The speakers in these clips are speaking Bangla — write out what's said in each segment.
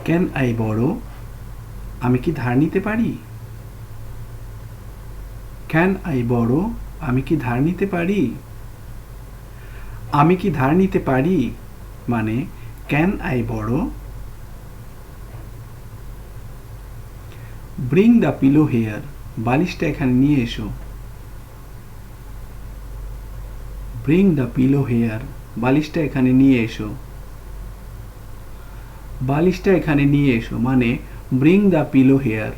ক্যান আই বড়ো, আমি কি ধার নিতে পারি? ক্যান আই বড়ো, আমি কি ধার নিতে পারি? আমি কি ধার নিতে পারি মানে ক্যান আই বড়ো। ব্রিং দ্য পিলো হেয়ার, বালিশটা এখানে নিয়ে এসো। ব্রিং দ্য পিলো হেয়ার, বালিশটা এখানে নিয়ে এসো। বালিশটা এখানে নিয়ে এসো মানে bring the pillow here.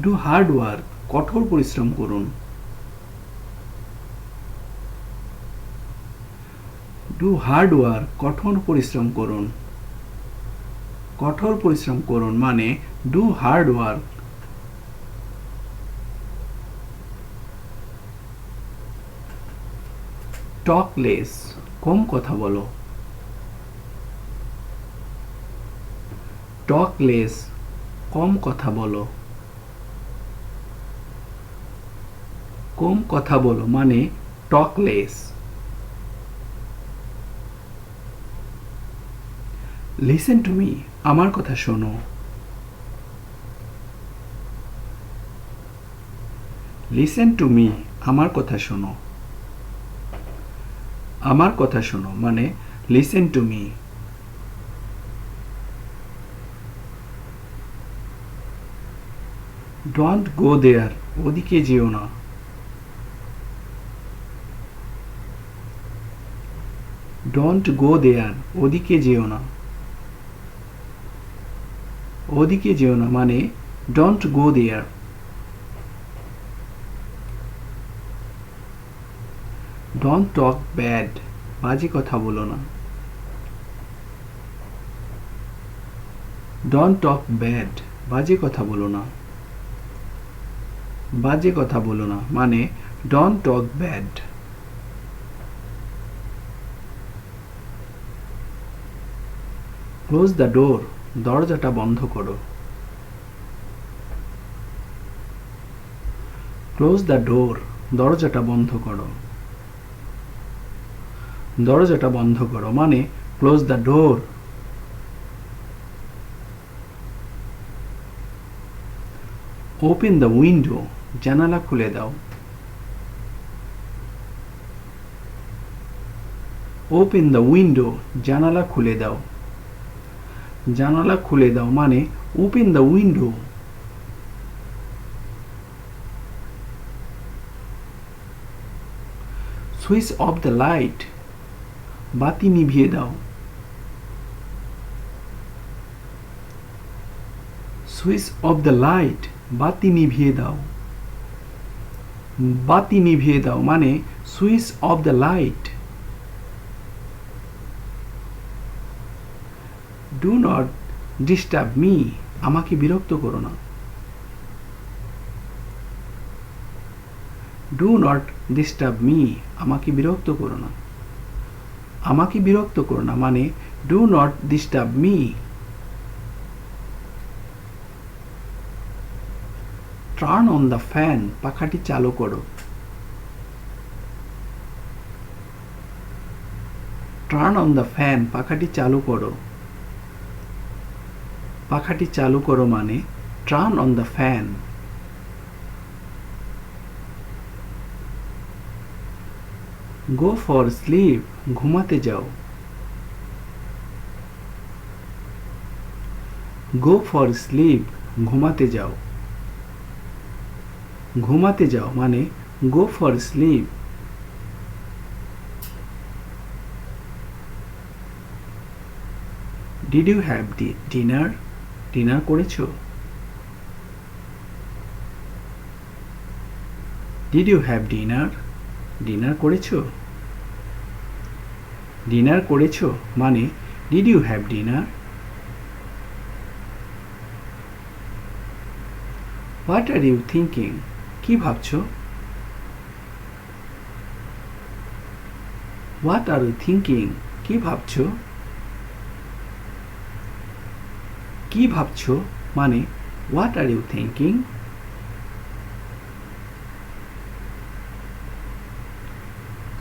Do hard work, কঠোর পরিশ্রম করুন। ডু হার্ড ওয়ার্ক, কঠোর পরিশ্রম করুন। কঠোর পরিশ্রম করুন মানে do hard work. Talk less, কম কথা বলো। টক লেস, কম কথা বলো। কম কথা বলো মানে টক লেস। লিসেন টু মি, আমার কথা শোনো। লিসেন টু মি, আমার কথা শোনো। আমার কথা শোনো মানে listen to me. Don't go there, ওদিকে যেও না। ডোন্ট গো দেয়ার, ওদিকে যেও না। ওদিকে যেও না মানে don't go there. Don't talk bad, বাজে কথা বলো না। ডোন্ট টক ব্যাড, বাজে কথা বলো না। বাজে কথা বলো না মানে don't talk bad. Close the door, দরজাটা বন্ধ করো। ক্লোজ দ্য ডোর, দরজাটা বন্ধ করো। দরজাটা বন্ধ করো মানে close the door. Open the window, জানালা খুলে দাও। ওপেন দ্য উইন্ডো, জানালা খুলে দাও। জানালা খুলে দাও মানে open the window. Switch off the light, বাতি নিভিয়ে দাও। সুইচ অফ দ্য লাইট, বাতি নিভিয়ে দাও। বাতি নিভিয়ে দাও মানে switch off the light. Do not disturb me, আমাকে বিরক্ত করো না। ডু নট ডিস্টার্ব মি, আমাকে বিরক্ত করো না। আমাকে বিরক্ত করো না মানে do not disturb me. Turn on the fan, পাখাটি চালু করো। টার্ন অন দ্য ফ্যান, পাখাটি চালু করো। পাখাটি চালু করো মানে turn on the fan. Go for sleep, ঘুমাতে যাও। গো ফর স্লিপ, ঘুমাতে যাও। ঘুমাতে যাও মানে go for sleep. Did you have dinner, dinner করেছো? Did you have dinner, dinner করেছো? ডিনার করেছো মানে did you have dinner. What are you thinking, কি ভাবছো? হোয়াট আর ইউ থিঙ্কিং, কি ভাবছো? কি ভাবছো মানে what are you thinking.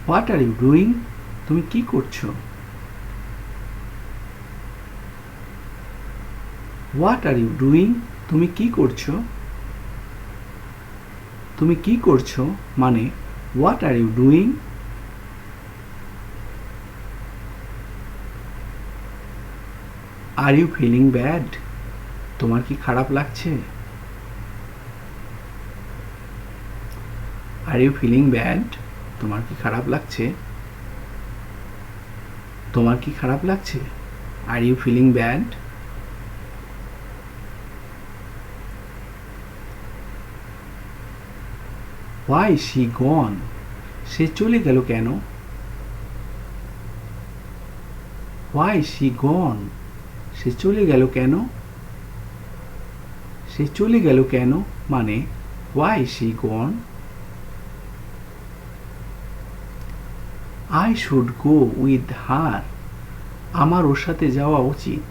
What are you doing, তুমি কি করছো? What are you doing? তুমি কি করছো? তুমি কি করছো মানে what are you doing? Are you feeling bad? তোমার কি খারাপ লাগছে? Are you feeling bad? তোমার কি খারাপ লাগছে? তোমার কি খারাপ লাগছে? Are you feeling bad? Why she gone? সে চলে গেল কেন? Why she gone? সে চলে গেল কেন? সে চলে গেল কেন মানে why she gone? I should go with হার। আমার ওর সাথে যাওয়া উচিত।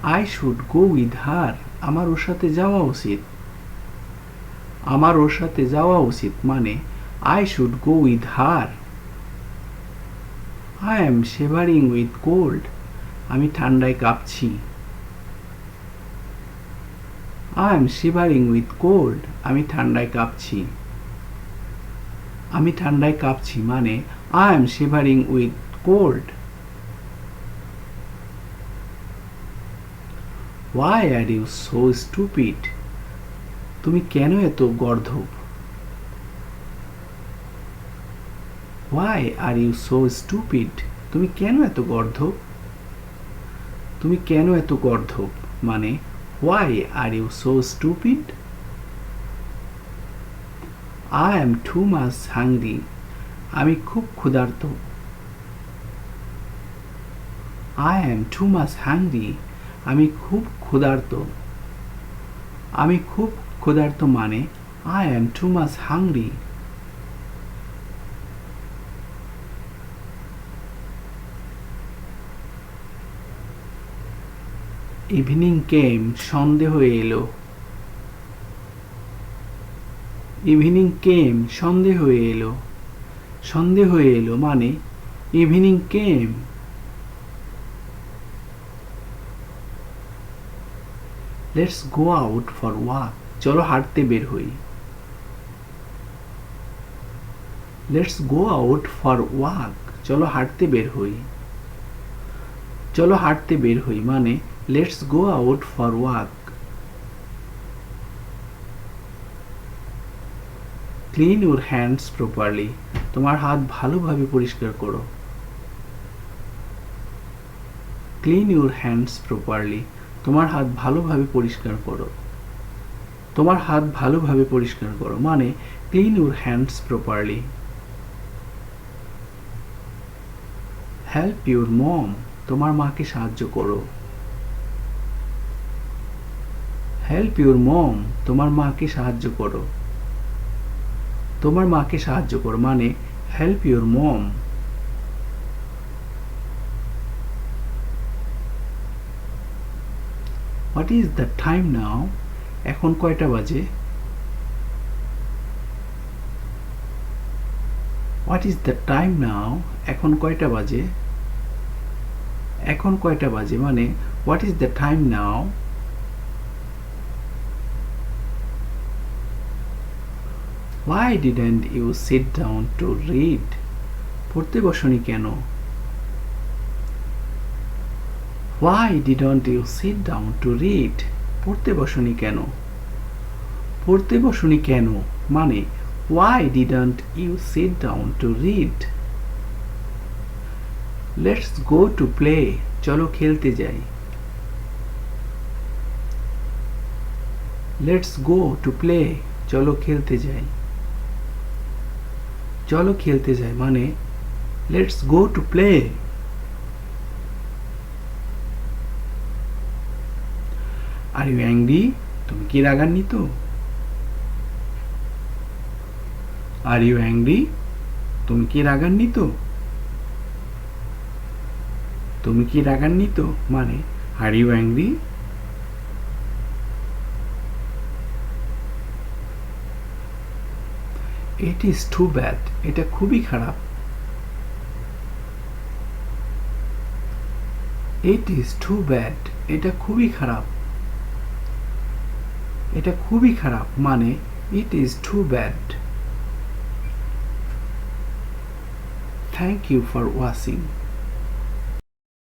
আই শুড গো উইথ হার। আমার ওর সাথে যাওয়া উচিত। আমার ওর সাথে যাওয়া উচিত মানে I should go with her. I am shivering with cold. আমি ঠান্ডায় কাঁপছি। I am shivering with cold. আমি ঠান্ডায় কাঁপছি। আমি ঠান্ডায় কাঁপছি মানে I am shivering with cold. Why are you so stupid? তুমি কেন এত গর্দভ? Why are you so stupid? তুমি কেন এত গর্দভ? তুমি কেন এত গর্দভ মানে Why are you so stupid? I am too much hungry. আমি খুব ক্ষুধার্ত। I am too much hungry. আমি খুব ক্ষুধার্ত। আমি খুব ক্ষুধার্ত মানে I am too much hungry. Evening came সন্ধে হয়ে এলো। ইভিনিং কেম সন্ধে হয়ে এলো। সন্ধে হয়ে এলো মানে evening came. Let's go out for walk. চলো হাঁটতে বের হই। Let's go out for walk. চলো হাঁটতে বের হই। চলো হাঁটতে বের হই মানে let's go out for walk. Clean your hands properly. তোমার হাত ভালোভাবে পরিষ্কার করো। Clean your hands properly. তোমার হাত ভালোভাবে পরিষ্কার করো। তোমার হাত ভালোভাবে পরিষ্কার করো মানে clean your hands properly. Help your mom. তোমার মাকে সাহায্য করো। Help your mom. তোমার মাকে সাহায্য করো। তোমার মাকে সাহায্য করো মানে help your mom. What is the time now? এখন কয়টা বাজে? What is the time now? এখন কয়টা বাজে? এখন কয়টা বাজে মানে what is the time now? Why didn't you sit down to read? পড়তে বসনি কেন? Why didn't you sit down to read? পড়তে বসনি কেন? পড়তে বসনি কেন মানে Why didn't you sit down to read? Let's go to play. চলো খেলতে যাই। Let's go to play. চলো খেলতে যাই। চলো খেলতে যাই মানে Let's go to play. Are you angry? তুমি কি রাগান্বিত? Are you angry? তুমি কি রাগান্বিত? তুমি কি রাগান্বিত মানে Are you angry? It is too bad. এটা খুবই খারাপ. It is too bad. এটা খুবই খারাপ. এটা খুবই খারাপ মানে it is too bad. Thank you for watching.